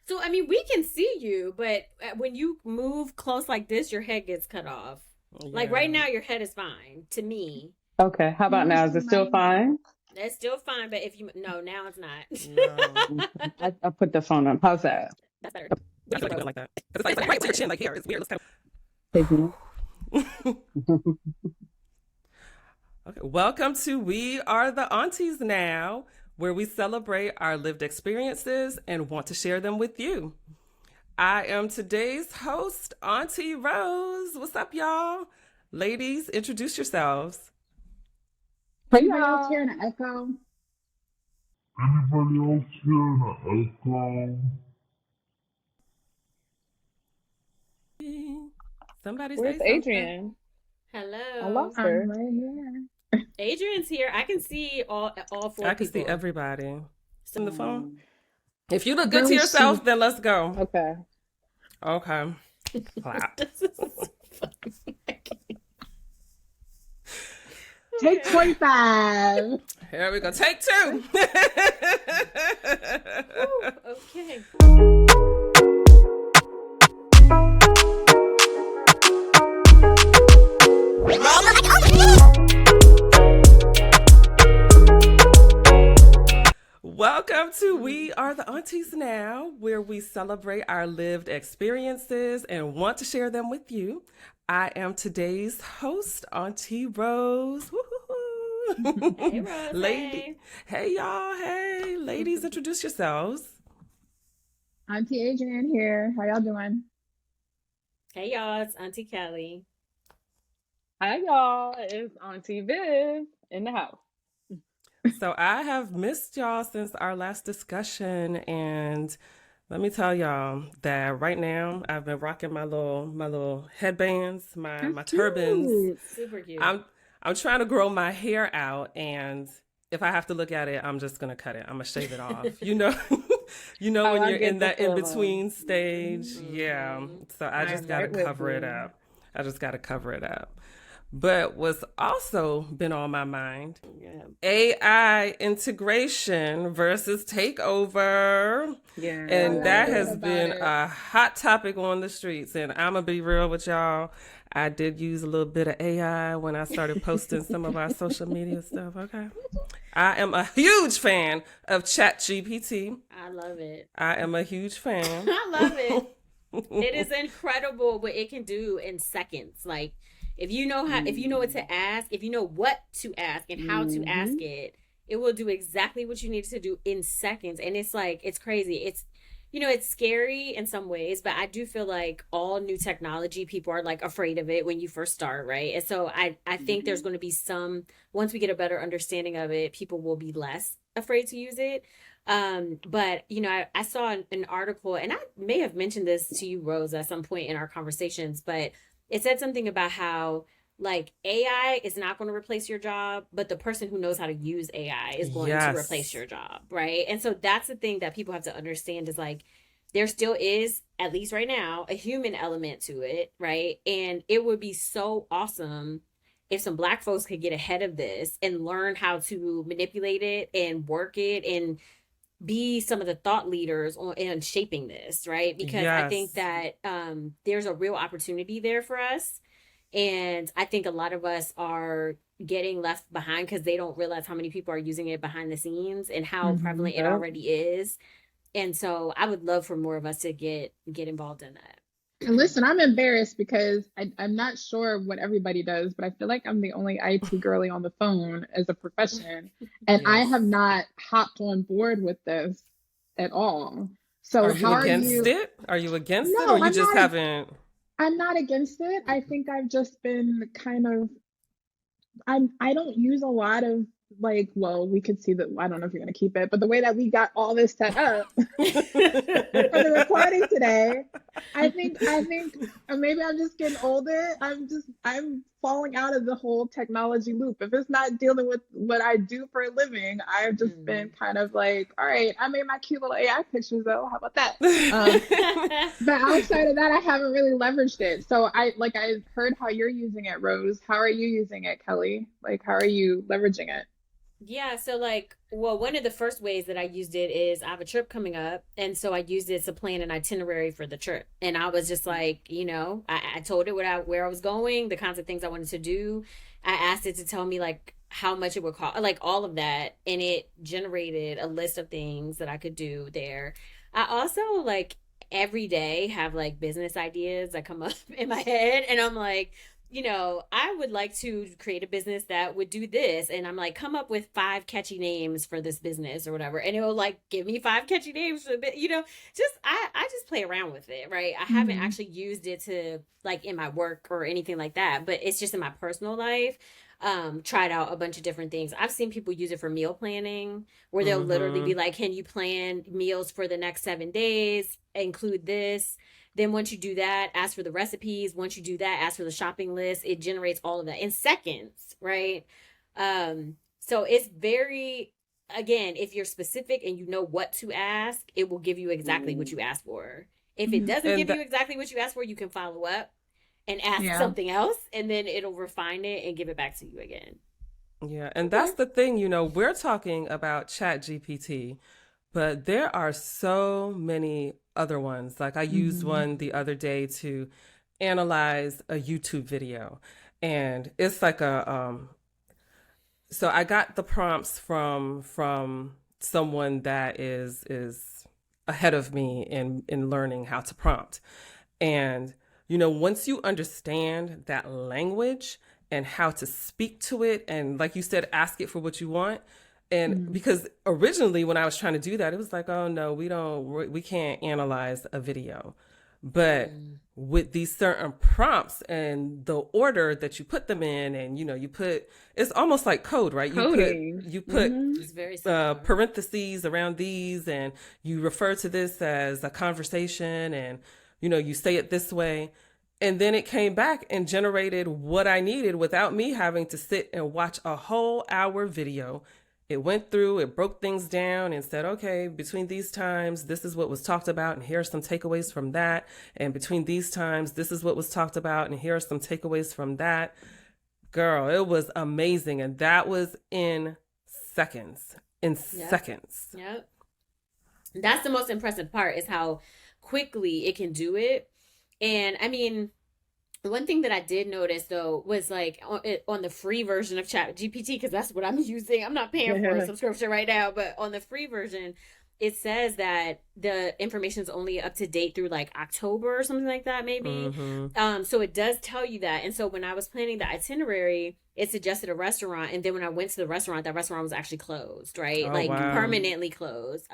So, I mean, we can see you, but when you move close like this, your head gets cut off. Like right Yeah. now, your head is fine to me. Okay, how Can about you now? Is see it still mine? fine? That's still fine, but if you no, now it's No. Okay. not. I put the phone up. How's that? That's better. I feel like it's like that. 'Cause it's like right to your chin, like here. It's weird. Let's kind Taking of... Okay. Welcome to We Are the Aunties Now, where we celebrate our lived experiences and want to share them with you. I am today's host, Auntie Rose. What's up, y'all? Ladies, introduce yourselves. Hey Anybody else y'all. hearing an echo? Anybody else hearing an echo? Somebody Where's say something. Adrian? I Hello. lost I'm her. right here. Adrian's here. I can see all four I can see people. everybody. So, On the phone. Um, If you look good to Barely see. yourself, then let's go. okay. Okay. Clap. this is funny. Take Okay. 25. Here we go. Take two. Whew, okay. Welcome to We Are the Aunties Now, where we celebrate our lived experiences and want to share them with you. I am today's host, Auntie Rose. Woo-hoo-hoo. Hey, Rose. Lady. Hey, y'all. Hey, ladies, introduce yourselves. Auntie Adrian here. How y'all doing? Hey, y'all. It's Auntie Kelly. Hi y'all. It's Auntie Viv in the house. So I have missed y'all since our last discussion, and let me tell y'all that right now I've been rocking my little headbands, my That's turbans. cute. Super cute. I'm trying to grow my hair out, and if I have to look at it, I'm just gonna cut it. I'm gonna shave it off. You know Oh, when I you're in get the that in feeling. between stage. Yeah. Mhm. So I I'm just gotta right with cover it you. up. I just gotta cover it up. But what's also been on my mind, Yeah. AI integration versus takeover. Yeah, And Oh, I that heard has about been it. a hot topic on the streets. And I'm going to be real with y'all. I did use a little bit of AI when I started posting some of our social media stuff. Okay. I am a huge fan of ChatGPT. I love it. I am a huge fan. I love it. It is incredible what it can do in seconds. Like if you know what to ask, if you know what to ask and how to Mm-hmm. ask it, it will do exactly what you need to do in seconds. And it's like it's crazy. It's scary in some ways, but I do feel like all new technology, people are like afraid of it when you first start, right? And so I think there's Mm-hmm. going to be some once we get a better understanding of it, people will be less afraid to use it. But I saw an article, and I may have mentioned this to you, Rose, at some point in our conversations, but it said something about how like AI is not going to replace your job, but the person who knows how to use AI is going to replace Yes. your job, right? And so that's the thing that people have to understand is like there still is, at least right now, a human element to it, right? And it would be so awesome if some black folks could get ahead of this and learn how to manipulate it and work it and be some of the thought leaders on in shaping this, right? Because I think Yes. that there's a real opportunity there for us, and I think a lot of us are getting left behind because they don't realize how many people are using it behind the scenes and how Hmm. prevalent it Yep. already is. And so I would love for more of us to get involved in And that. listen, I'm embarrassed because I'm not sure what everybody does, but I feel like I'm the only IT girly on the phone as a profession. And I Yes. have not hopped on board with this at all. So Are you how are against you? it? Are you against it, or No, you just haven't? I'm not against it. I think I've just been kind of I don't use a lot of like, well, we could see that I don't know if you're gonna keep it, but the way that we got all this set up for the recording today, I think maybe I'm just getting older. I'm falling out of the whole technology loop. If it's not dealing with what I do for a living, I've just been Mm. kind of like, all right, I made my cute little AI pictures though. How about that? Um, but outside of that, I haven't really leveraged it. So I heard how you're using it, Rose. How are you using it, Kelly? Like how are you leveraging it? Yeah, so like, well, one of the first ways that I used it is I have a trip coming up, and so I used it to plan an itinerary for the trip. And I was just like, I told it where I was going, the kinds of things I wanted to do. I asked it to tell me like how much it would cost, like all of that, and it generated a list of things that I could do there. I also like every day have like business ideas that come up in my head, and I'm like, I would like to create a business that would do this. And I'm like, come up with 5 catchy names for this business or whatever. And it will like give me 5 catchy names for the bit, I just play around with it, right? I haven't Mhm. actually used it to like in my work or anything like that, but it's just in my personal life. Tried out a bunch of different things. I've seen people use it for meal planning where they'll literally be Mm-hmm. like, can you plan meals for the next 7 days? Include this. Then once you do that, ask for the recipes. Once you do that, ask for the shopping list. It generates all of that in seconds, right? So it's very, again, if you're specific and you know what to ask, it will give you exactly what you asked for. If it Mhm. doesn't And give you that, exactly what you asked for, you can follow up and ask Yeah. something else, and then it'll refine it and give it back to you again. yeah, and Okay. that's the thing, we're talking about Chat GPT, but there are so many other ones. Like I used Mhm. one the other day to analyze a YouTube video. And it's like a so I got the prompts from someone that is ahead of me in learning how to prompt. And once you understand that language and how to speak to it, and like you said, ask it for what you want. And Mhm. because originally when I was trying to do that, it was like, oh no, we can't analyze a video. But Mm. with these certain prompts and the order that you put them in, and you put, it's almost like code, right? you put Coding. you put Hmm. It's very similar. parentheses around these, and you refer to this as a conversation, and you say it this way. And then it came back and generated what I needed without me having to sit and watch a whole hour video. It went through, it broke things down and said, okay, between these times, this is what was talked about, and here are some takeaways from that. And between these times, this is what was talked about, and here are some takeaways from that. Girl, it was amazing. And that was in seconds. In Yep. seconds. Yep. That's the most impressive part is how quickly it can do it. And I mean, one thing that I did notice though was like on the free version of Chat GPT, because that's what I'm using. I'm not paying for a subscription right now, but on the free version, it says that the information is only up to date through like October or something like that, maybe. Mm-hmm. So it does tell you that. And so when I was planning the itinerary, it suggested a restaurant, and then when I went to the restaurant, that restaurant was actually closed, right? Oh, Like wow. permanently closed.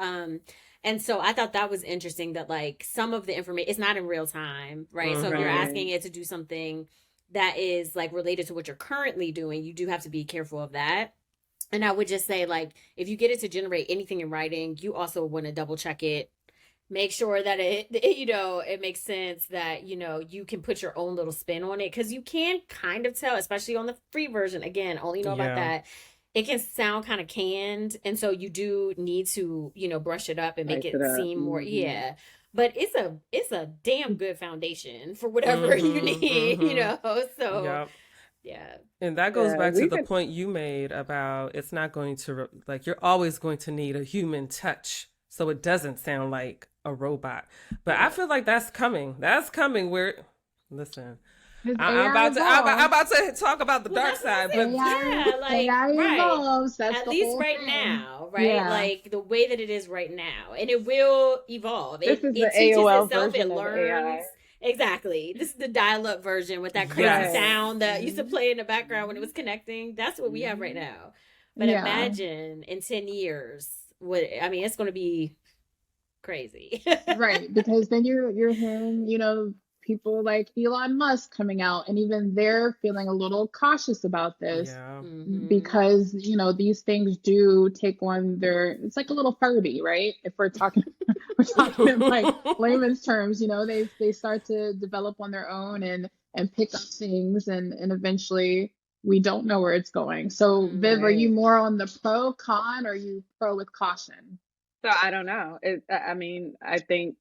And so I thought that was interesting that like some of the information it's not in real time, right? So if you're Mm-hmm. Right. asking it to do something that is like related to what you're currently doing, you do have to be careful of that. And I would just say like if you get it to generate anything in writing, you also want to double check it. Make sure that it makes sense that you can put your own little spin on it, because you can kind of tell, especially on the free version. Again, only know about Yeah. that. It can sound kind of canned, and so you do need to brush it up and make Spice it it up. seem more, Hmm. yeah. But it's a damn good foundation for whatever you Mm-hmm. need, so Yep. yeah. And that goes Yeah, back to we've the been. point you made about it's not going to, like, you're always going to need a human touch so it doesn't sound like a robot. But I Yeah. feel like that's coming. That's coming. Listen, As I'm AI about to, I'm evolves, about to talk about the Well, dark that's what side, I said. but AI Yeah, like, AI right. evolves. That's At the least whole right thing. now, right? Yeah. Like the way that it is right now. And it will evolve. This It is the it teaches AOL itself, it version of AI. learns. Exactly. This is the dial-up version with that crazy yes. Right. sound that used to Hmm. play in the background when it was connecting. That's what we have right Hmm. now. But Yeah. imagine in 10 years what I mean, it's going to be crazy. Right, because then you're hearing, people like Elon Musk coming out, and even they're feeling a little cautious about this Yeah. Mhm. because, these things do take on it's like a little Furby, right? If we're talking we're talking in like layman's terms, they start to develop on their own and pick up things, and eventually we don't know where it's going. So Viv, are you Right. more on the pro con, or are you pro with caution? So I don't know. I mean, I think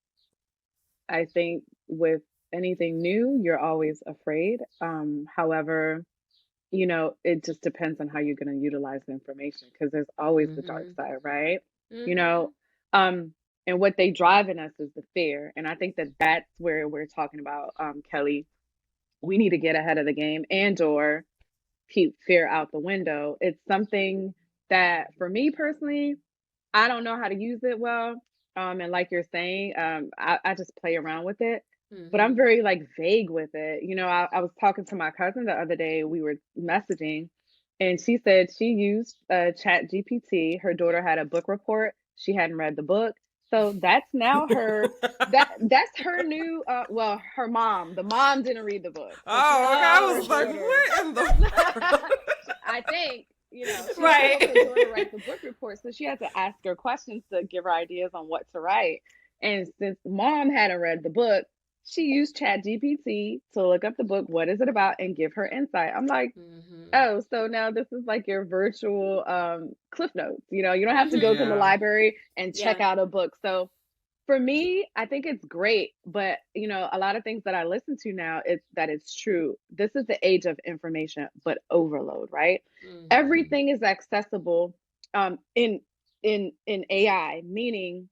with anything new, you're always afraid. However, it just depends on how you're going to utilize the information because there's always the dark Mm-hmm. side, right? You Mm-hmm. know, um, and what they drive in us is the fear. And I think that that's where we're talking about, Kelly. We need to get ahead of the game and or keep fear out the window. It's something that for me personally, I don't know how to use it well. And like you're saying, I just play around with it, but I'm Mm-hmm. very like vague with it. I was talking to my cousin the other day. We were messaging, and she said she used Chat GPT. Her daughter had a book report. She hadn't read the book, so that's now her. That's her new. Well, her mom. The mom didn't read the book, so she had Oh, to okay. I help her was like, daughter. what in the world? I think, she had to help her Right. daughter write the book report. So she had to ask her questions to give her ideas on what to write. And since mom hadn't read the book, she used Chat GPT to look up the book, what is it about, and give her insight. I'm like, Mm-hmm. oh, so now this is like your virtual Cliff Notes. You don't have to go Mm-hmm. to the Yeah. library and check Yeah. out a book. So for me, I think it's great, but a lot of things that I listen to now is that it's true. This is the age of information, but overload, right? Mm-hmm. Everything is accessible in AI, meaning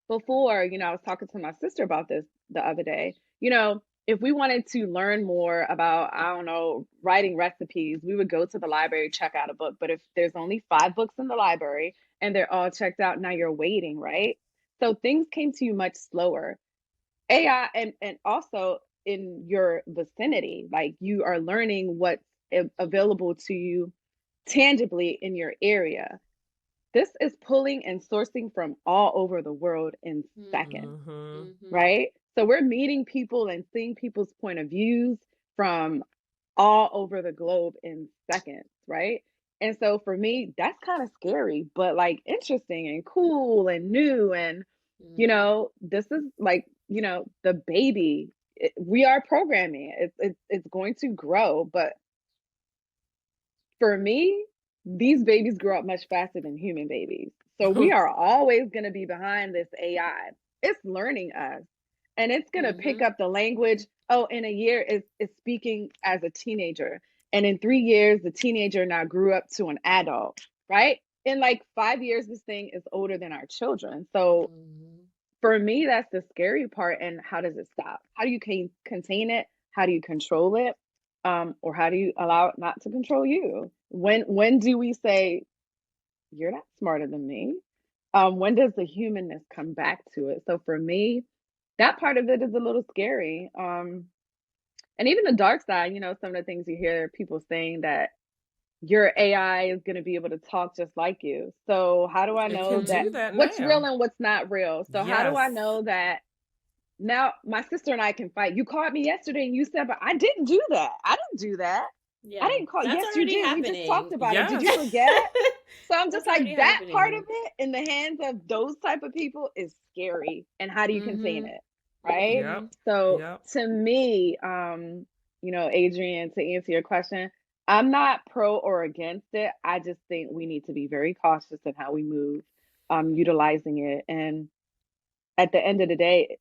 before, I was talking to my sister about this the other day. If we wanted to learn more about, I don't know, writing recipes, we would go to the library, check out a book. But if there's only 5 books in the library and they're all checked out, now you're waiting, right? So things came to you much slower. AI and also in your vicinity, like you are learning what's available to you tangibly in your area. This is pulling and sourcing from all over the world in Mm-hmm. seconds, Mm-hmm. Mm-hmm. right? So we're meeting people and seeing people's point of views from all over the globe in seconds, right? And so for me, that's kind of scary, but like interesting and cool and new. And, Mm-hmm. this is like, the baby. We are programming. It's going to grow, but for me, these babies grow up much faster than human babies. So we are always going to be behind this AI. It's learning us and it's going to pick Mm-hmm. up the language. Oh, in a year, it's speaking as a teenager. And in 3 years, the teenager now grew up to an adult, right? In like 5 years, this thing is older than our children. So Mm-hmm. for me, that's the scary part. And how does it stop? How do you contain it? How do you control it? Or how do you allow it not to control you? When do we say you're not smarter than me? When does the humanness come back to it? So for me, that part of it is a little scary. And even the dark side, some of the things you hear people saying that your AI is going to be able to talk just like you. So how do I It know can that do Mm-hmm. that what's real now. and what's not real? So how do Yes. I know that now my sister and I can fight? You called me yesterday and you said, but I didn't do that. I didn't do that. I Yeah. didn't call. That's Yes, you already did. We just talked happening. about it. Did you Yes. forget? So I'm just That's like already that part of happening. it in the hands of those type of people is scary. And how do you contain Mm-hmm. it? Right? Yep. Mm-hmm. So Yep. to me, Adrienne, to answer your question, I'm not pro or against it. I just think we need to be very cautious in how we move, utilizing it. And at the end of the day,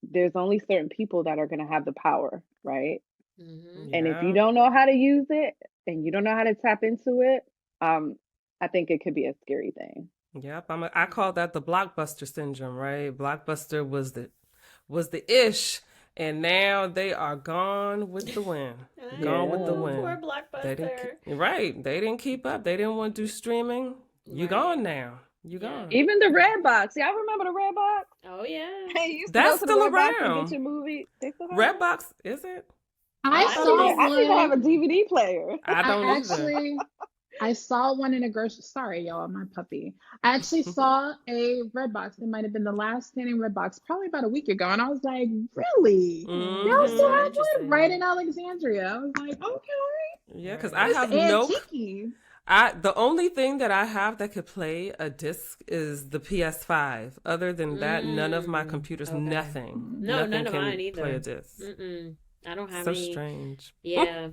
there's only certain people that are going to have the power, right? Mm-hmm. And if you Yeah. don't know how to use it and you don't know how to tap into it, um, I think it could be a scary thing. Yep. I call that the blockbuster syndrome, right? Blockbuster was the ish, and now they are gone with the wind. I Gone with the Yeah. know. Poor wind. They didn't Blockbuster. right. They didn't keep up. They didn't want to do streaming. You Right. gone now. You Yeah. gone. Even the red box. Y'all remember the red box? Oh yeah. Hey, you used to go That's to the still red box and get around. your movie. They still have that? Redbox, is it? I I I thought it think saw was. it's I don't even have a one. DVD player. I I don't either. actually I saw one in a grocery. Sorry, y'all, my puppy. I actually saw a red box. It might have been the last standing red box, probably about a week ago, and I was like, "Really? oh, Y'all that's still so Mm-hmm. have one right in interesting. Alexandria?" I was like, "Okay, Yeah, because I Right. it's have no. antique." The only thing that I have that could play a disc is the PS5. Other than that, none of my Mm. computers, Okay. nothing, No, nothing none of mine can play a either. disc. Mm-mm. I don't have So any. strange. Yeah.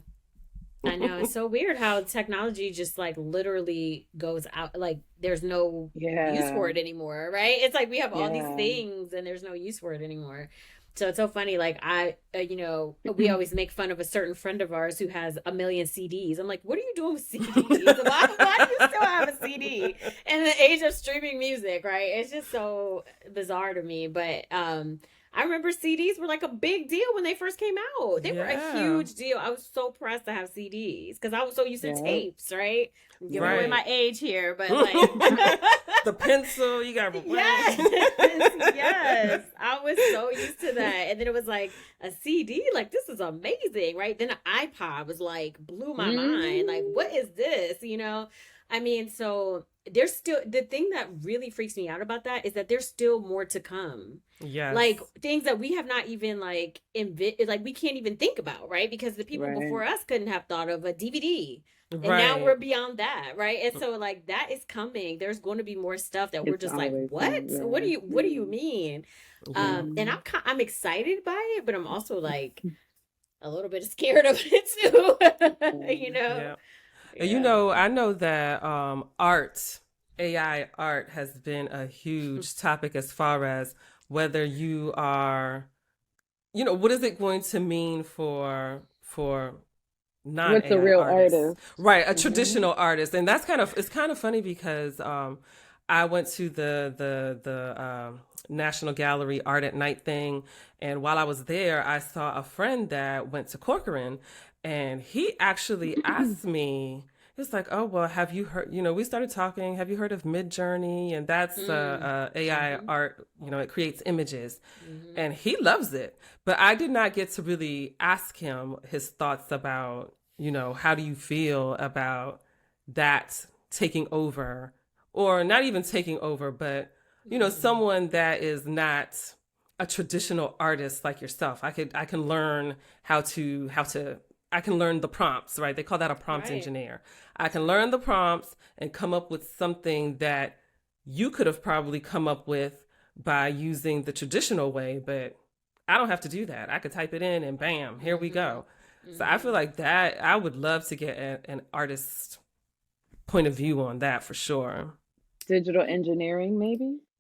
I know. It's so weird how technology just like literally goes out. Like there's no use Yeah. for it anymore, right? It's like we have all these Yeah. things and there's no use for it anymore. So it's so funny. Like we always make fun of a certain friend of ours who has a million CDs. I'm like, what are you doing with CDs? Why do you still have a CD in the age of streaming music? Right? It's just so bizarre to me. But I remember CDs were like a big deal when they first came out. They were a Yeah. huge deal. I was so pressed to have CDs because I was so used to Yeah. tapes. Right? I'm giving away Right. my age here, but like The pencil, you got yes, yes. I was so used to that. And then it was like a CD, like this is amazing, right? Then an iPod was like blew my mind. Like, what is this? I mean, so there's still the thing that really freaks me out about that is that there's still more to come. Yes. Like things that we have not even like like we can't even think about, right? Because the people Right. before us couldn't have thought of a DVD. And right. now we're beyond that, right? And so like that is coming. There's going to be more stuff that we're It's just like, always what? coming, yeah. What do you mean? Yeah. And I'm excited by it, but I'm also like a little bit scared of it too. Yeah. And I know that AI art has been a huge topic as far as whether you are, what is it going to mean for non-AI What's a real artist? Right, a traditional artist. And it's kind of funny because I went to the National Gallery Art at Night thing, and while I was there, I saw a friend that went to Corcoran, and he actually asked me, it's like, oh, well, have you heard, we started talking, have you heard of Midjourney? And that's AI art, it creates images. And he loves it. But I did not get to really ask him his thoughts about, how do you feel about that taking over, or not even taking over, but, someone that is not a traditional artist like yourself. I can learn I can learn the prompts, right? They call that a prompt engineer. I can learn the prompts and come up with something that you could have probably come up with by using the traditional way, but I don't have to do that. I could type it in and bam, here we go. So I feel like that I would love to get an artist's point of view on that for sure. Digital engineering,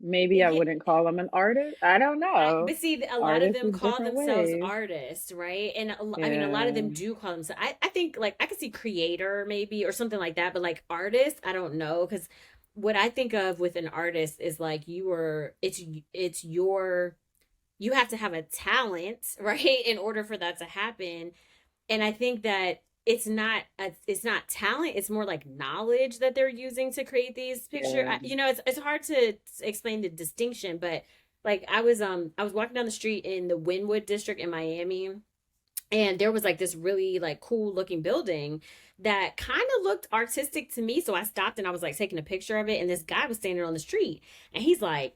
maybe I wouldn't call them an artist. I don't know. But see, a lot of them call themselves artists, right? And I mean, a lot of them do call themselves. I think like I could see creator maybe or something like that, but like artist, I don't know, because what I think of with an artist is like you have to have a talent, right, in order for that to happen. And I think that it's not talent, it's more like knowledge that they're using to create these pictures. It's hard to explain the distinction, but like I was walking down the street in the Wynwood district in Miami, and there was like this really like cool looking building that kind of looked artistic to me, so I stopped and I was like taking a picture of it, and this guy was standing on the street and he's like,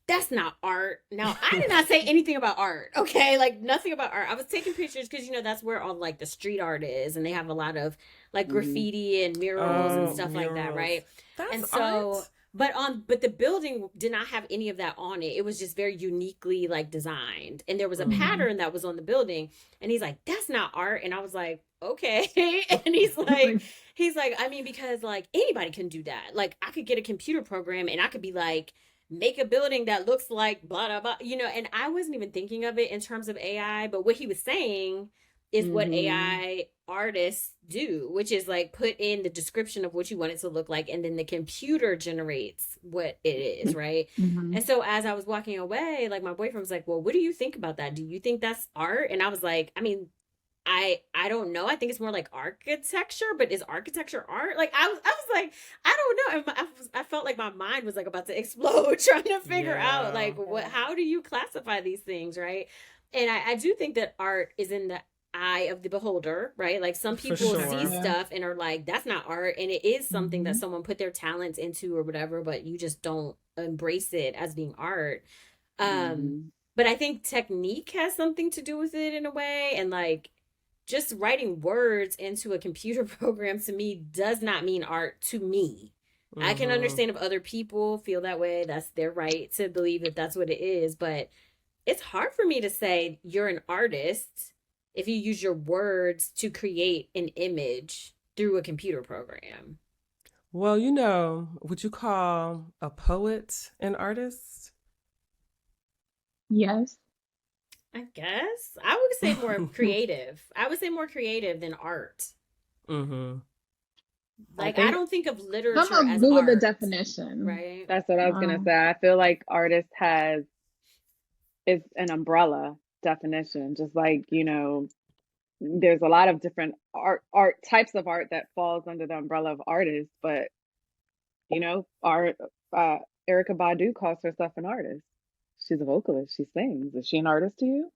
that's not art. Now, I did not say anything about art, okay? Like, nothing about art. I was taking pictures because, that's where all, like, the street art is. And they have a lot of, like, graffiti and murals and stuff like that, right? That's and so, art. But the building did not have any of that on it. It was just very uniquely, like, designed. And there was a pattern that was on the building. And he's like, that's not art. And I was like, okay. And he's like, I mean, because, like, anybody can do that. Like, I could get a computer program and I could be like, make a building that looks like blah, blah, blah, and I wasn't even thinking of it in terms of AI, but what he was saying is what AI artists do, which is like put in the description of what you want it to look like, and then the computer generates what it is, right? And so as I was walking away, like my boyfriend was like, well, what do you think about that? Do you think that's art? And I was like, I mean, I don't know. I think it's more like architecture, but is architecture art? Like I was like, I don't know. I felt like my mind was like about to explode trying to figure out like how do you classify these things, right? And I do think that art is in the eye of the beholder, right? Like some people see stuff and are like, that's not art, and it is something that someone put their talents into or whatever, but you just don't embrace it as being art. But I think technique has something to do with it in a way, and like just writing words into a computer program to me does not mean art to me. I can understand if other people feel that way. That's their right to believe that that's what it is. But it's hard for me to say you're an artist if you use your words to create an image through a computer program. Well, would you call a poet an artist? Yes. I guess I would say more creative. I would say more creative than art. Mm-hmm. I I think don't think of I'm literature gonna as Google the art, definition. right? that's what I was gonna Wow. say. I feel like artist has is an umbrella definition, just like, there's a lot of different art types of art that falls under the umbrella of artist, but art uh Erica Badu calls herself an artist. She's a vocalist. She sings. Is she an artist to you?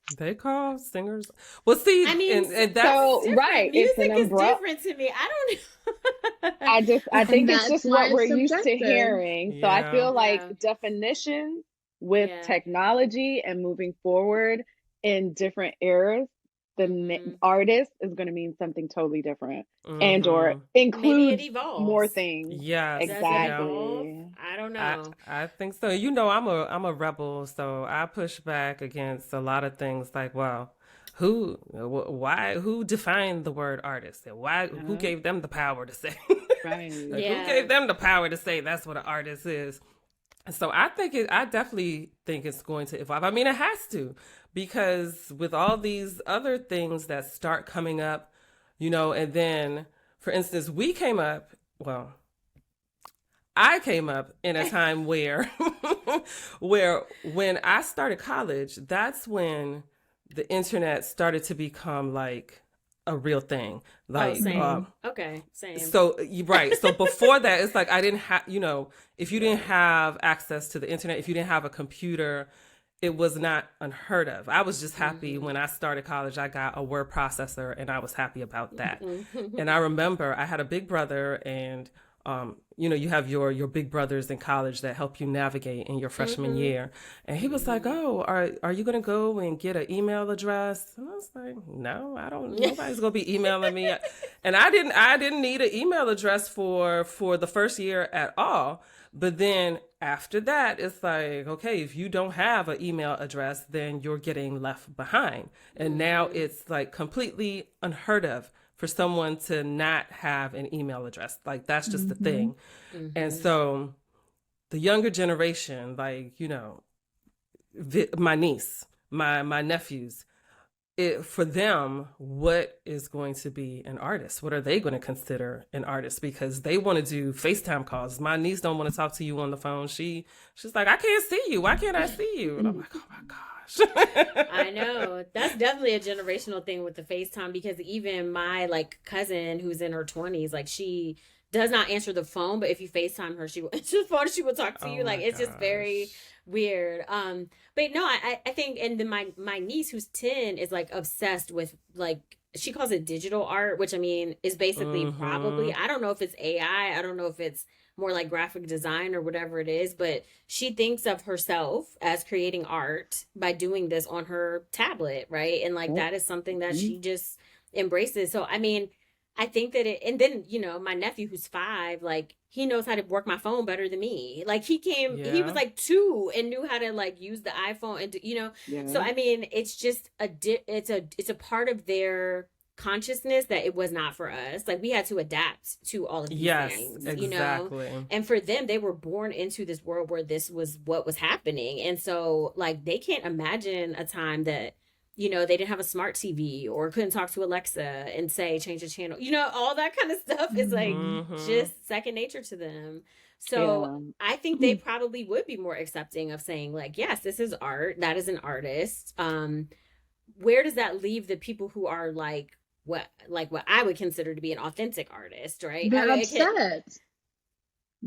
They call singers. Well, see, I mean, and that's it's So, different. right, it's an Music is umbrella. different to me. I don't know. I And think it's that's just why what we're it's used to subjective. hearing. So I yeah. feel like Yeah, definitions with yeah. technology and moving forward in different eras, Hmm. artist is going to mean something totally different and or Mm-hmm. Maybe it includes more evolves. things. Yes. Does it Yeah. evolve? Exactly. I don't I know. I think so. I'm a rebel, so I push back against a lot of things like, well, who defined the word artist, and who Uh, gave them the power to say, right. like, who Yeah. gave them the power to say that's what an artist is? So I definitely think it's going to evolve. I mean, it has to, because with all these other things that start coming up, and then, for instance, well, I came up in a time where, where when I started college, that's when the internet started to become like a real thing. Oh, Like, same. Hmm. Okay, same. right. So before that, it's like I didn't have, if you didn't have access to the internet, if you didn't have a computer, it was not unheard of. I was just happy Hmm. when I started college, I got a word processor and I was happy about that. Hmm. And I remember I had a big brother, and you have your big brothers in college that help you navigate in your freshman Hmm. year. And he was like, "Oh, are you gonna go and get an email address?" And I was like, "No, I don't. Nobody's gonna be emailing me." And I didn't need an email address for the first year at all. But then after that, it's like, okay, if you don't have an email address, then you're getting left behind. And now Hmm. it's like completely unheard of for someone to not have an email address. Like, that's just the Hmm. thing. And Hmm. so the younger generation, like, my niece, my nephews, for them, what is going to be an artist? What are they going to consider an artist? Because they want to do FaceTime calls. My niece don't want to talk to you on the phone. She's like, I can't see you. Why can't I see you? And I'm like, oh my gosh. I know. That's definitely a generational thing with the FaceTime, because even my like cousin who's in her 20s, like she does not answer the phone, but if you FaceTime her, she will answer the phone, she will talk to Oh you. Like my it's just very gosh. weird. But no, I think, and then my niece who's 10 is like obsessed with like, she calls it digital art, which I mean is basically Mm-hmm. probably, I don't know if it's AI, I don't know if it's more like graphic design or whatever it is, but she thinks of herself as creating art by doing this on her tablet, right? And like Yep. that is something that Mhm. she just embraces. So I mean, I think that it, and then my nephew who's 5, like he knows how to work my phone better than me. Like he was Yeah. like 2 and knew how to like use the iPhone and so Yeah. I mean, it's just it's a part of their consciousness that it was not for us. Like we had to adapt to all of these Yes, things. exactly. And for them, they were born into this world where this was what was happening. And so like they can't imagine a time that they didn't have a smart TV or couldn't talk to Alexa and say change the channel. All that kind of stuff is like Hmm. Mm-hmm. just second nature to them. So Yeah. I think they probably would be more accepting of saying like, yes, this is art. That is an artist. Where does that leave the people who are what I would consider to be an authentic artist, right? I They're mean, upset.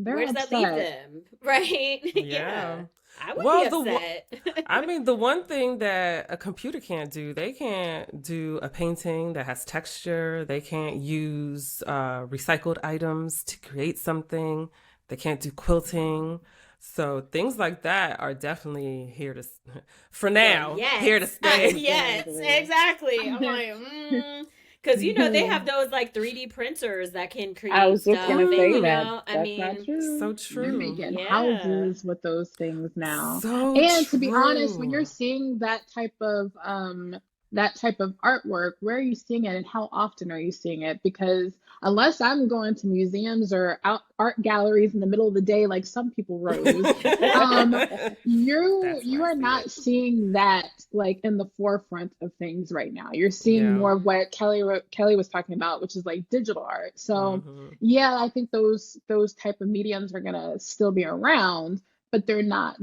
where They're does that leave upset. them, right? Yeah. Yeah, I would be Well, upset. I mean, the one thing that a computer can't do, they can't do a painting that has texture. They can't use recycled items to create something. They can't do quilting. So things like that are definitely for Well, now, here to yes, stay. yes, Exactly. exactly. I'm like, because they have those like 3D printers that can I create was just stuff, gonna and say Ooh, that I that's not mean, So true. they're true. making yeah. houses with those things now. So And to be honest, when you're true. seeing that type of that type of artwork, where are you seeing it and how often are you seeing it? Because unless I'm going to museums or art galleries in the middle of the day, like some people, Rose, um, That's where you I are see not it. seeing that like in the forefront of things right now. You're seeing Yeah. more of what Kelly was talking about, which is like digital art. So Hmm. yeah, I think those type of mediums are gonna still be around, but they're not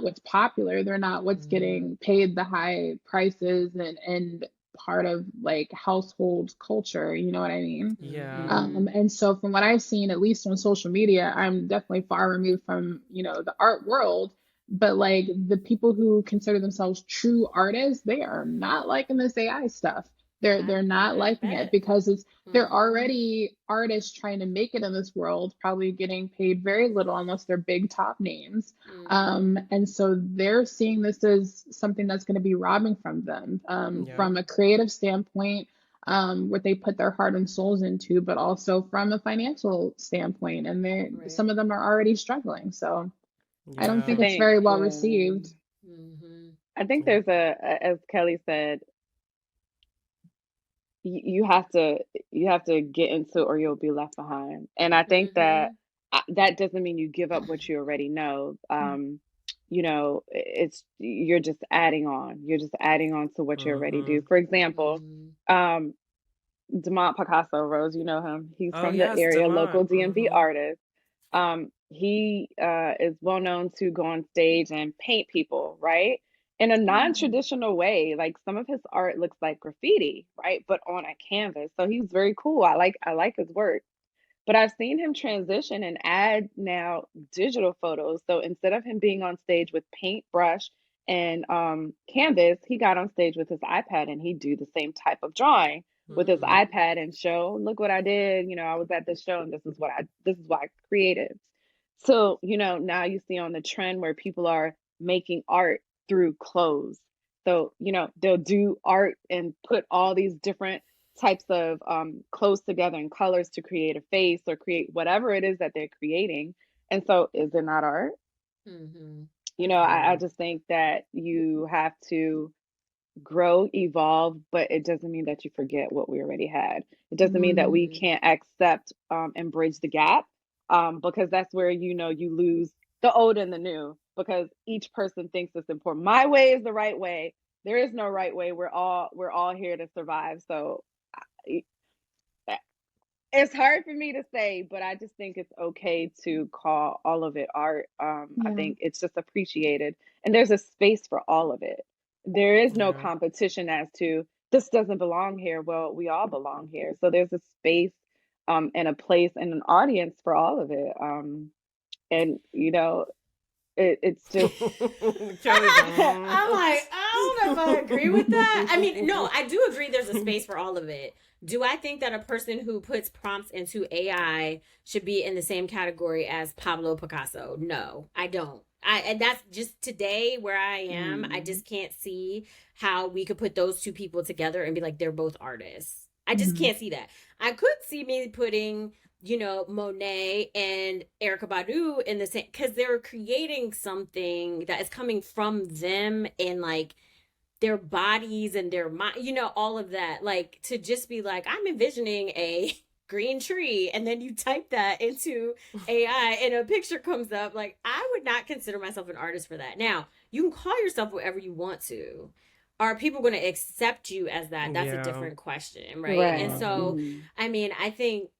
what's popular. They're not what's Mhm. getting paid the high prices and part of like household culture. You know what I mean? Yeah. Mhm. And so from what I've seen, at least on social media, I'm definitely far removed from, the art world. But like the people who consider themselves true artists, they are not liking this AI stuff. They're not I liking it bet. because they're Mhm. already artists trying to make it in this world, probably getting paid very little unless they're big top names. Mhm. And so they're seeing this as something that's going to be robbing from them, Yep. from a creative standpoint, what they put their heart and souls into, but also from a financial standpoint. And Right. some of them are already struggling. So I don't I think Yeah. it's think, very well yeah. received. Mhm. I think Yeah. there's as Kelly said, you have to get into it or you'll be left behind. And I think that Mhm. that doesn't mean you give up what you already know. It's you're just adding on. You're just adding on to what you already do. Hmm. For example, Mhm. um, Demont Picasso, Rose, you know him. He's Oh from the yes, area, Demont. local DMV Hmm. artist. He is well known to go on stage and paint people, right? In a Mhm. non-traditional way. Like some of his art looks like graffiti, right? But on a canvas. So he's very cool. I like his work. But I've seen him transition and add now digital photos. So instead of him being on stage with paintbrush and canvas, he got on stage with his iPad and he'd do the same type of drawing with his Mm. Mhm. iPad and show, look what I did. I was at this show and this is what I created. So, now you see on the trend where people are making art through clothes. So, they'll do art and put all these different types of clothes together and colors to create a face or create whatever it is that they're creating. And so, is it not art? Mhm. I Yeah. just think that you have to grow, evolve, but it doesn't mean that you forget what we already had. It doesn't mean that we Mhm. can't accept and bridge the gap, because that's where you lose the old and the new because each person thinks it's important. My way is the right way. There is no right way. We're all here to survive. So it's hard for me to say, but I just think it's okay to call all of it art. I Yeah. think it's just appreciated, and there's a space for all of it. There is no Yeah. competition as to this doesn't belong here. Well, we all belong here, so there's a space, and a place and an audience for all of it. And it's just Kelly's like, I'm like, I don't know if I agree with that. I mean, no, mm. I do agree there's a space for all of it. Do I think that a person who puts prompts into AI should be in the same category as Pablo Picasso? No, I don't. And that's just today where I am. I mm, just can't see how we could put those two people together and be like they're both artists. I just Mhm. can't see that. I could see me putting Monet and Erica Badu in the same because they're creating something that is coming from them and like their bodies and their mind, all of that. Like to just be like, I'm envisioning a green tree, and then you type that into AI and a picture comes up. Like, I would not consider myself an artist for that. Now, you can call yourself whatever you want to. Are people going to accept you as that? That's a Yeah. different question, right? And right. Hmm. so, Hmm. I mean, I think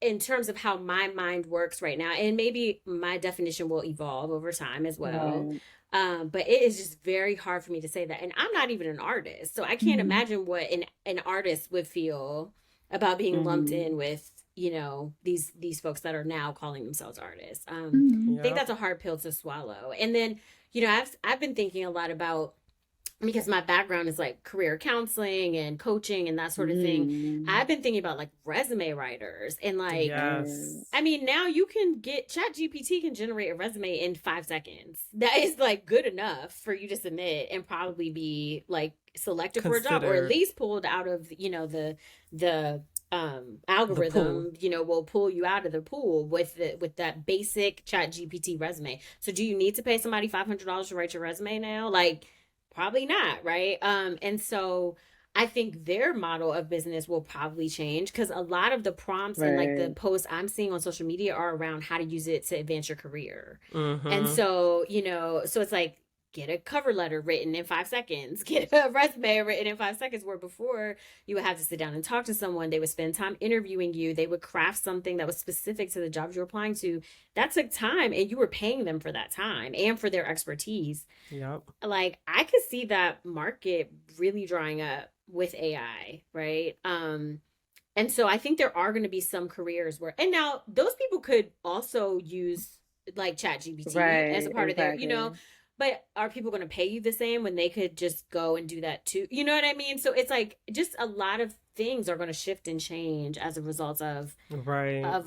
in terms of how my mind works right now, and maybe my definition will evolve over time as well. Right. But it is just very hard for me to say that, and I'm not even an artist, so I can't Mhm. imagine what an artist would feel about being lumped Hmm. in with these folks that are now calling themselves artists. I think Yep. that's a hard pill to swallow. And then I've been thinking a lot about, because my background is like career counseling and coaching and that sort of thing. Mm. I've been thinking about like resume writers and like, Right. Yes. I mean, now you can get ChatGPT can generate a resume in 5 seconds. That is like good enough for you to submit and probably be like selected for a job, or at Considered least pulled out of, the the pool. algorithm, will pull you out of the pool with that basic ChatGPT resume. So do you need to pay somebody $500 to write your resume now? Like, Probably not, right? And so I think their model of business will probably change because a lot of the prompts and like the Right. posts I'm seeing on social media are around how to use it to advance your career. And Mm-hmm. so, so it's like get a cover letter written in 5 seconds, get a resume written in 5 seconds, where before you would have to sit down and talk to someone. They would spend time interviewing you. They would craft something that was specific to the jobs you're applying to. That took time, and you were paying them for that time and for their expertise. Yep. Like I could see that market really drying up with AI, right? And so I think there are going to be some careers where, and now those people could also use like chat GPT as a Right. part of their, Exactly. but are people going to pay you the same when they could just go and do that too? You know what I mean? So it's like just a lot of things are going to shift and change as a result of Right.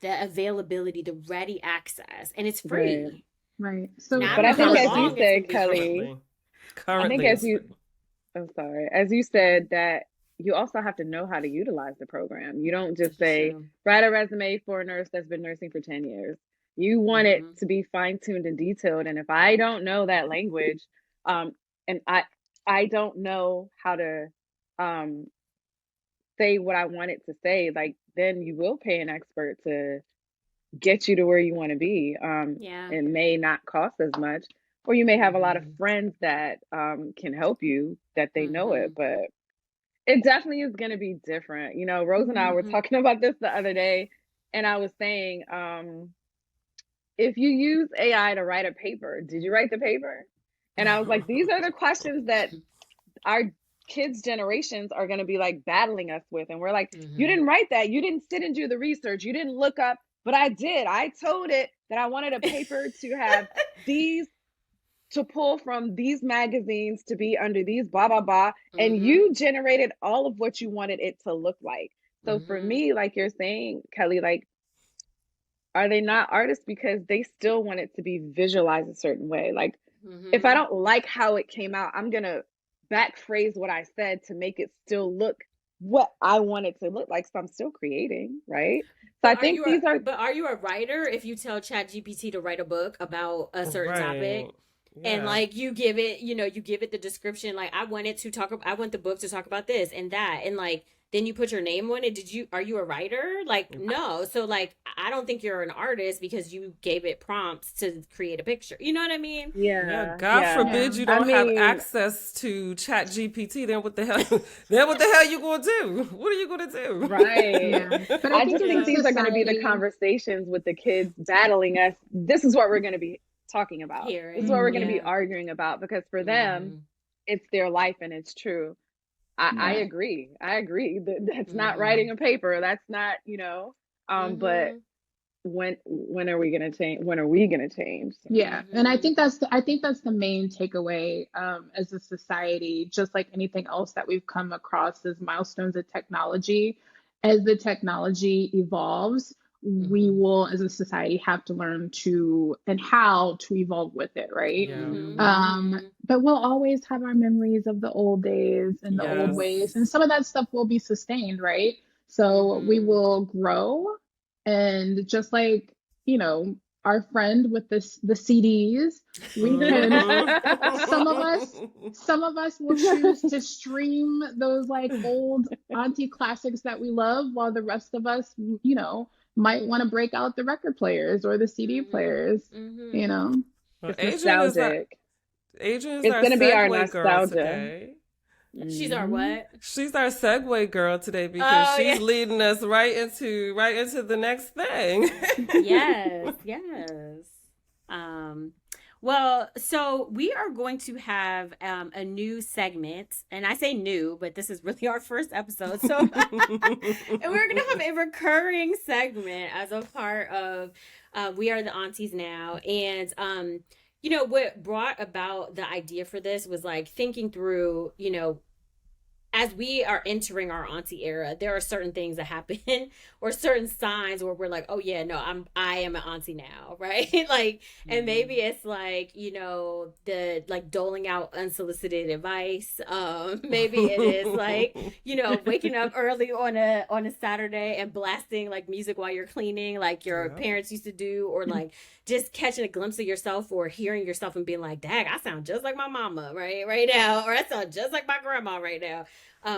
the availability, the ready access, and it's Right. free. Right. Now I So But don't I know think, how as Currently. you long it's going said, to be free. Kelly, I think Currently as it's you, free. I'm sorry, as you said, that you also have to know how to utilize the program. You don't just This is say, true. write a resume for a nurse that's been nursing for 10 years. You want it Mm-hmm. to be fine-tuned and detailed. And if I don't know that language, um, and I don't know how to um say what I want it to say, like then you will pay an expert to get you to where you want to be. Yeah. It may not cost as much, or you may have a lot of Mm-hmm. friends that can help you that they know it, Mm-hmm. but it definitely is going to be different. You know, Rose and I were Mm-hmm. talking about this the other day, and I was saying, if you use AI to write a paper, did you write the paper? And I was like, these are the questions that our kids' generations are going to be like battling us with. And we're like, you Mm-hmm. didn't write that. You didn't sit and do the research. You didn't look up, but I did. I told it that I wanted a paper to have these, to pull from these magazines, to be under these blah blah blah, and Mm-hmm. you generated all of what you wanted it to look like. So for Mm-hmm. me, like you're saying, Kelly, like, are they not artists because they still want it to be visualized a certain way? Like, if I Mm-hmm. don't like how it came out, I'm gonna back phrase what I said to make it still look what I want it to look like. So I'm still creating, right? So I But think these are, are you a writer if you tell ChatGPT to write a book about a certain Right. topic? And Yeah. like you give it, you give it the description, like I want the book to talk about this and that, and like then you put your name on it. Are you a writer? Like no. So like I don't think you're an artist because you gave it prompts to create a picture. You know what I mean? Yeah, yeah, God yeah. forbid yeah. you I don't have mean, access to Chat GPT. Then what the hell? Then what the hell you gonna do? What are you gonna right. Yeah. do? But I I think just as a think Yeah. these are going to be the society, conversations with the kids battling us. This is what we're going to be talking about. This is what Hearing, we're going to mhm, be yeah. arguing about because for them, Mm-hmm. it's their life and it's true. I right. agree. I agree that that's not Mm-hmm. writing a paper. That's not, but Mm-hmm. when are we going to change? When are we going to change? So, Yeah, and Mm-hmm. I think that's the main takeaway as a society, just like anything else that we've come across as milestones of technology. As the technology evolves, we Mm-hmm. will, as a society, have to learn to and how to evolve with it, right? Yeah. Mm-hmm. Mm-hmm. But we'll always have our memories of the old days and the old Yes. ways, and some of that stuff will be sustained, right? So we Mm-hmm. will grow, and just like, you know, our friend with the CDs, we can some of us Mhm. some of us will choose to stream those like old auntie classics that we love, while the rest of us, might want to break out the record players or the CD Mm-hmm. players, Mm-hmm. you know. Well, it's nostalgic. Adrian is It's our going to be our segue girl nostalgia. today. She's our Hmm. what? She's our segue girl today because Oh she's yeah. leading us right into the next thing. Yes, yes. Um, well, so we are going to have a new segment, and I say new, but this is really our first episode. So, and we're going to have a recurring segment as a part of We Are the Aunties Now. And, what brought about the idea for this was like thinking through, as we are entering our auntie era, there are certain things that happen or certain signs where we're like, oh yeah, no, I am an auntie now, right? Like, and maybe it's like, you know, the like doling out unsolicited advice. Maybe it is like, you know, waking up early on a Saturday and blasting like music while you're cleaning, like your parents used to do, or like just catching a glimpse of yourself or hearing yourself and being like, dang, I sound just like my mama right now, or I sound just like my grandma right now.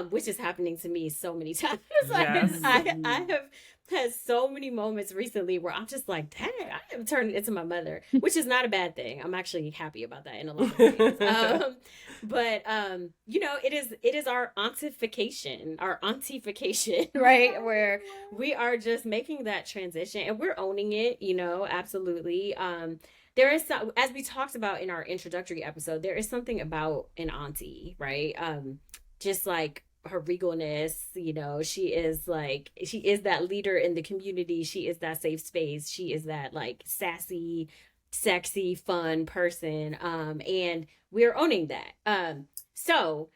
Which is happening to me so many times. Yes. I have had so many moments recently where I'm just like, dang, I am turning into my mother, which is not a bad thing. I'm actually happy about that in a lot of ways. But you know, it is our Auntification, right? Where we are just making that transition and we're owning it, you know, absolutely. There is some, as we talked about in our introductory episode, there is something about an auntie, right? Just like her regalness, you know, she is that leader in the community. She is that safe space. She is that like sassy, sexy, fun person. And we're owning that. So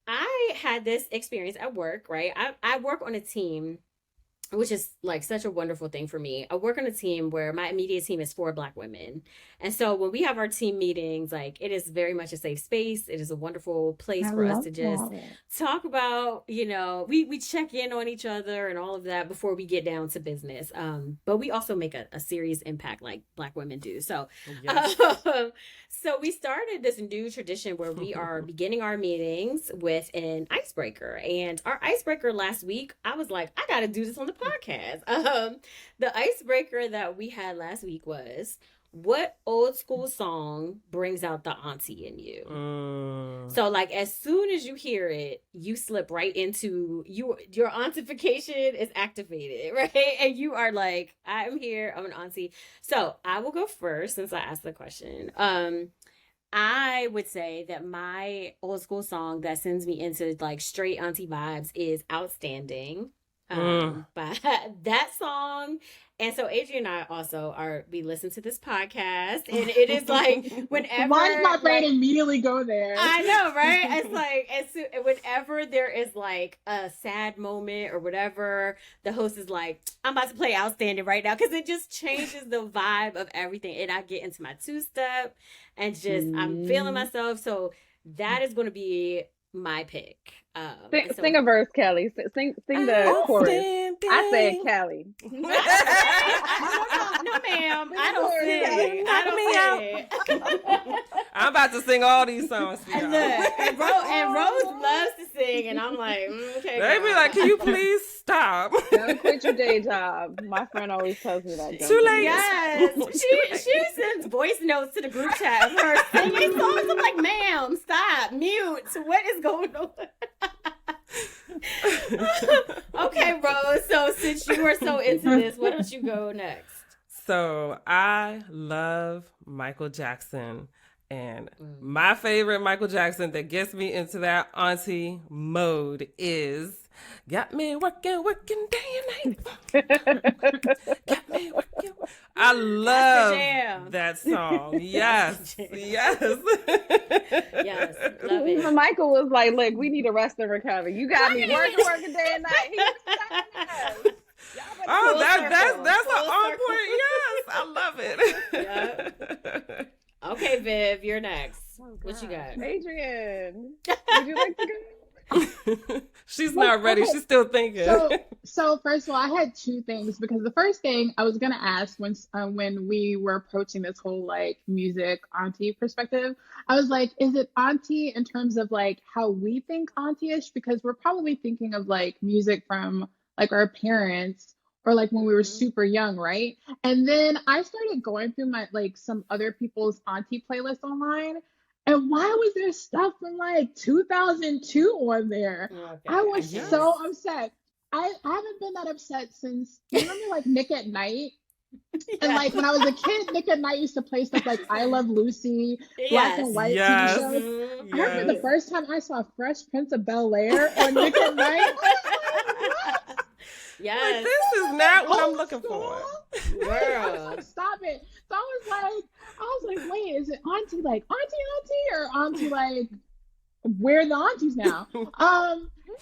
I had this experience at work, right? I work on a team, which is like such a wonderful thing for me. I work on a team where my immediate team is 4 Black women. And so when we have our team meetings, like it is very much a safe space. It is a wonderful place for us to just talk about, you know, we check in on each other and all of that before we get down to business. But we also make a serious impact like Black women do. So, yes. So we started this new tradition where we are beginning our meetings with an icebreaker. And our icebreaker last week, I was like, I got to do this on the podcast. The icebreaker that we had last week was, what old school song brings out the auntie in you? So like as soon as you hear it, you slip right into your auntification is activated, right? And you are like, I'm here, I'm an auntie. So I will go first since I asked the question. I would say that my old school song that sends me into like straight auntie vibes is Outstanding. But that song, and so Adrian and I also we listen to this podcast, and it is like whenever why did my brain immediately go there? I know, right? It's like whenever there is like a sad moment or whatever, the host is like, I'm about to play Outstanding right now, because it just changes the vibe of everything, and I get into my 2-step and just I'm feeling myself. So that is going to be my pick. Sing a verse, Kelly. Sing the chorus. I said Kelly. No, ma'am. I don't sing. I'm about to sing all these songs for y'all. And Rose loves to sing, and I'm like, okay. They be like, can you please stop? Don't quit your day job. My friend always tells me that. Too late. Yes. She sends voice notes to the group chat of her singing songs. I'm like, ma'am, stop, mute. What is going on? Okay, Rose. So since you are so into this, why don't you go next? So I love Michael Jackson. And my favorite Michael Jackson that gets me into that auntie mode is Got Me Working Day and Night. Got me working. I love that song. Yes. Yes. Yes. Love it. Even Michael was like, look, we need a rest and recovery. You got me working day and night. He was saying oh, that's an on point. Yes. I love it. Okay, Viv, you're next. Oh, what you got? Adrian, would you like to go? She's not ready. Okay. She's still thinking. So first of all, I had 2 things, because the first thing I was gonna ask when we were approaching this whole like music auntie perspective, I was like, is it auntie in terms of like how we think auntie-ish? Because we're probably thinking of like music from like our parents or like when we were super young, right? And then I started going through my like some other people's auntie playlists online. And why was there stuff from like 2002 on there? Okay. I was so upset. I haven't been that upset since, you remember like Nick at Night? And like when I was a kid, Nick at Night used to play stuff like I Love Lucy, Black and White TV shows. I remember the first time I saw Fresh Prince of Bel-Air on Nick at Night. Yes. Like, this is not what I'm looking for. Girl. Stop it. So I was like, wait, is it auntie like auntie or auntie like we're the aunties now?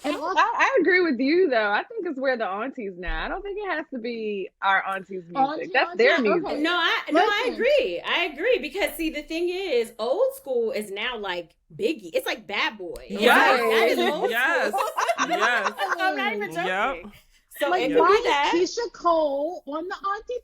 And also, I agree with you though. I think it's we're the aunties now. I don't think it has to be our aunties' music. That's their music. okay. I Listen. agree. I agree because see the thing is, old school is now like Biggie. It's like Bad Boy. Yes. Like, that is old Yes. school. Yes. I'm not even joking. Yep. So Like, it could why be that. is Keisha Cole on the auntie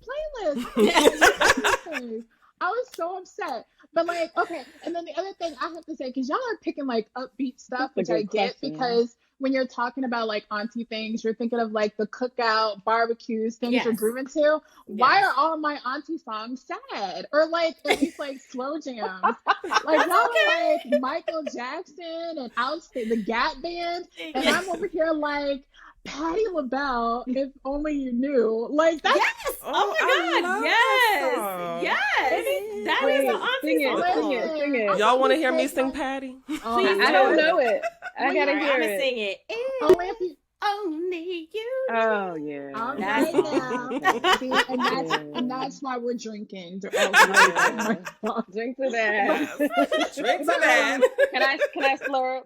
playlist? I was so upset. But like, okay, and then the other thing I have to say, because y'all are picking like upbeat stuff, That's which a I good get question. because when you're talking about like auntie things, you're thinking of like the cookout, barbecues, things you're Yes. grooving to. Why Yes. are all my auntie songs sad? Or like at least like slow jams? Like y'all are like Michael Jackson and Outstate, the Gap Band, and I'm over here like Patti LaBelle, if only you knew. Like that's Yes. Oh, Oh, my I God. love Yes. that Yes. That Wait, is an auntie sing it, song. sing it. Y'all want to hear me sing Patty? Oh, Please I don't do. know it. I Well, gotta All right, hear I'm gonna it. sing it. Only if you. Only you. Oh yeah. All That's right all. now. See, and that's why we're drinking. Oh, Yeah. Drink to that. Drink to that. Can I slurp?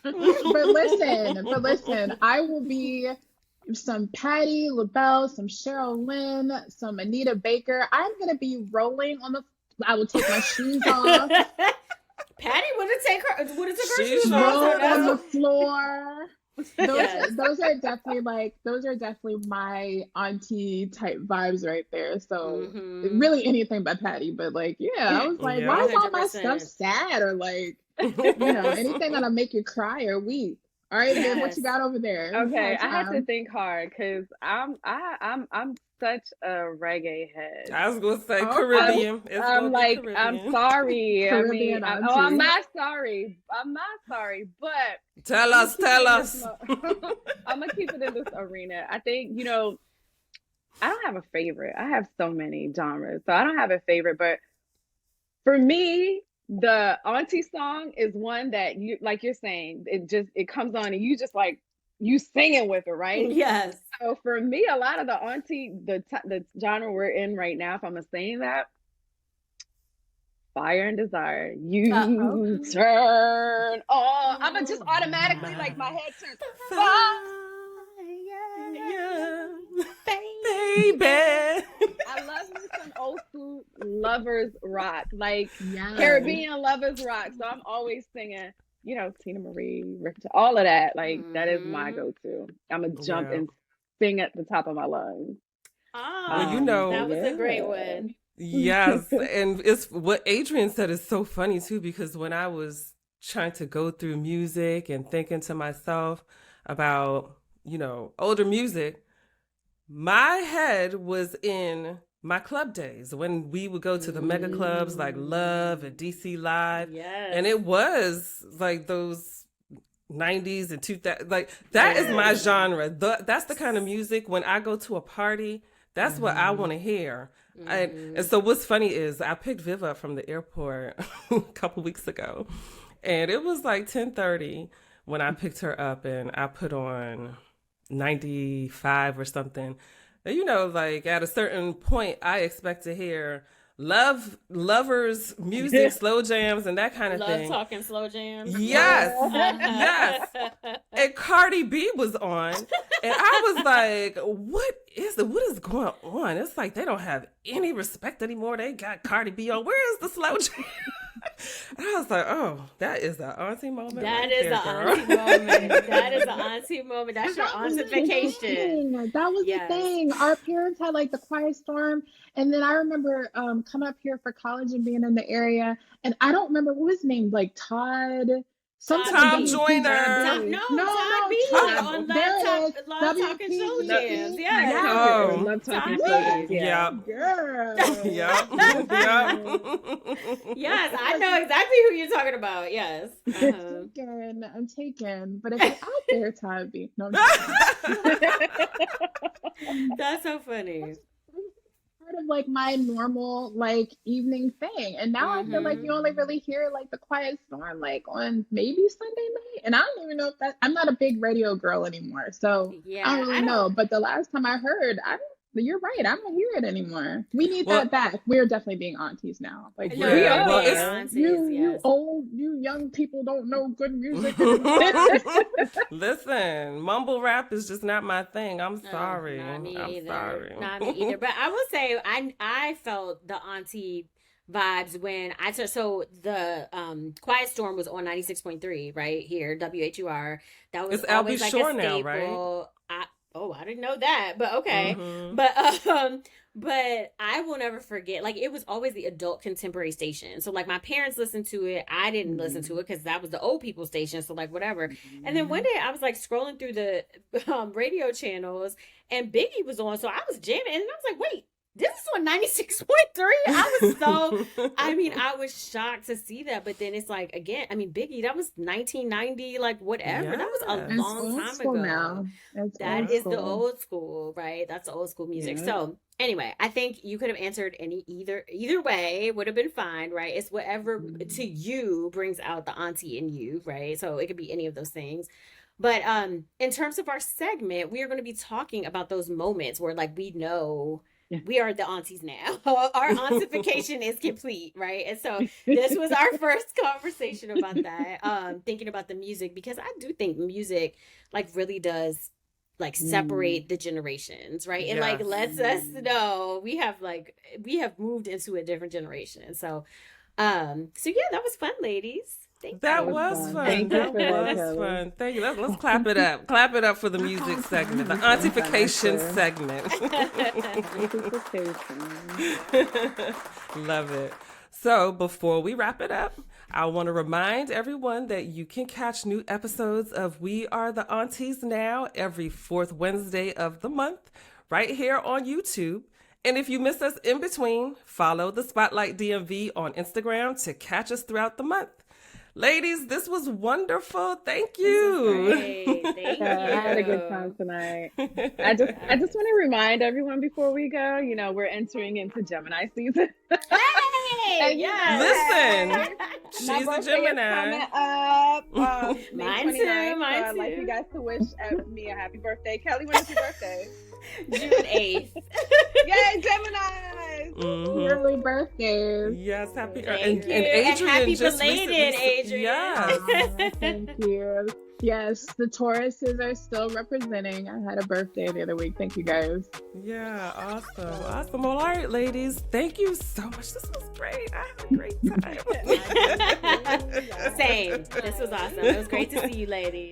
but listen, I will be some Patti LaBelle, some Cheryl Lynn, some Anita Baker. I'm gonna be rolling on the. I will take my shoes off, Patty would have took her She's shoes roll off. roll So on the that's floor. Yes. Those are definitely my auntie type vibes right there. So Mhm. really anything but Patty, but like I was like, Yeah. why is all my 100%. stuff sad or like anything that'll make you cry or weep? All right, Viv, what Yes. you got over there? Okay, I had to Time. think hard because I'm such a reggae head. I was gonna say Okay. Caribbean. It's I'm gonna be like, Caribbean. I'm sorry. I mean, Caribbean I'm auntie. not sorry. I'm not sorry, but Tell I'm us, gonna tell keep it in us. this I'm gonna keep it in this arena. I think, I don't have a favorite. I have so many genres. So I don't have a favorite, but for me, the auntie song is one that you like you're saying, it comes on and you just like you singing with it, right? Yes. So for me, a lot of the the genre we're in right now, if I'm saying that, Fire and Desire, you Okay. turn on. I'm gonna just automatically like my head turns. Yeah, Baby. baby. I love me some old school lovers rock, like Yes. Caribbean lovers rock. So I'm always singing, Tina Marie, Ripta, all of that. Like that is my Mhm. go-to. I'm gonna jump Yeah. and sing at the top of my lungs. Oh, that was a great Yeah. one. Yes, and it's what Adrian said is so funny too, because when I was trying to go through music and thinking to myself about, older music, my head was in my club days when we would go to the mega clubs like Love and DC Live. Yes. And it was like those 90s and 2000, like that is my genre. That's the kind of music when I go to a party, that's what I want to hear. And so what's funny is I picked Viv up from the airport a couple weeks ago, and it was like 10:30 when I picked her up, and I put on 95 or something. And, like at a certain point, I expect to hear lovers music, slow jams, and that kind of Love thing. talking slow jams. Yes, yes. And Cardi B was on, and I was like, what is going on? It's like they don't have any respect anymore. They got Cardi B on. Where is the slow jam? And I was like, oh, that is the auntie moment. That right is there, the girl. auntie moment. That is the auntie moment. That's your That was the auntification. thing. That was Yes. the thing. Our parents had like the Quiet Storm, and then I remember coming up here for college and being in the area, and I don't remember what was his name, like Todd. Something Tom WP. Joyner. No, No, Todd B Todd- on there it is. Love Talking WP. Slow Jams. Love Yes. Oh. Love talking Todd slow B. jams, yeah. Yep. Girl. Yep. Yep. Yes, I know exactly who you're talking about. Yes. I'm taken. But if it's out there, Todd B. No, I'm kidding. That's so funny. Part of like my normal like evening thing, and now I feel like you only really hear like the Quiet Storm like on maybe Sunday night, and I don't even know if that I'm not a big radio girl anymore, so Yeah, I don't really know. But the last time I heard, But you're right. I don't hear it anymore. We need Well, that back. We're definitely being aunties now. Like No, yeah, We we're well, being are. aunties, you yes. old, you young people don't know good music anymore. listen, mumble rap is just not my thing. I'm Oh, sorry. not me I'm either. sorry. Not me either. But I will say, I felt the auntie vibes when I took, so the Quiet Storm was on 96.3 right here, WHUR. That was It's Albie always like Shore a now, right? staple. I didn't know that, but okay. Mm-hmm. But I will never forget, like, it was always the adult contemporary station. So like my parents listened to it, I didn't listen to it because that was the old people station. So like whatever. And then one day I was like scrolling through the radio channels and Biggie was on, so I was jamming and I was like, wait, this is on 96.3. I was I was shocked to see that. But then it's like, again, I mean, Biggie, that was 1990, like whatever. That was a Yes. It's long old time school ago. now. It's That old is the school. old school, right? That's the old school music. Yeah. So anyway, I think you could have answered either way would have been fine, right? It's whatever to you brings out the auntie in you, right? So it could be any of those things. But in terms of our segment, we are going to be talking about those moments where like we know we are the aunties now. Our auntification is complete, right? And so this was our first conversation about that. Thinking about the music, because I do think music like really does like separate the generations, right? And like Yes. lets us know we have moved into a different generation. So yeah, that was fun, ladies. Thank That you. was fun. fun. Thank you That for that, was Kelly. fun. Thank you. Let's clap it up. Clap it up for the music segment, the Auntification segment. Love it. So before we wrap it up, I want to remind everyone that you can catch new episodes of We Are the Aunties Now every fourth Wednesday of the month right here on YouTube. And if you miss us in between, follow the Spotlight DMV on Instagram to catch us throughout the month. Ladies, this was wonderful. Thank you. Great. Thank you. I had a good time tonight. I just want to remind everyone before we go, you know, we're entering into Gemini season. Hey, And yes. Listen, My she's a birthday is Gemini. coming up. May Mine 29th, too, so mine I'd like too. you guys to wish me a happy birthday. Kelly, when is your birthday? June 8th. Yay, Gemini! Mhm. Early birthdays. Yes, happy Thank and you. Adrian And happy just belated, recently, Adrian. Yes. Aw, thank you. Yes, the Tauruses are still representing. I had a birthday the other week. Thank you guys. Yeah, awesome. Well, all right, ladies, thank you so much. This was great. I had a great time. Same. This was awesome. It was great to see you, ladies.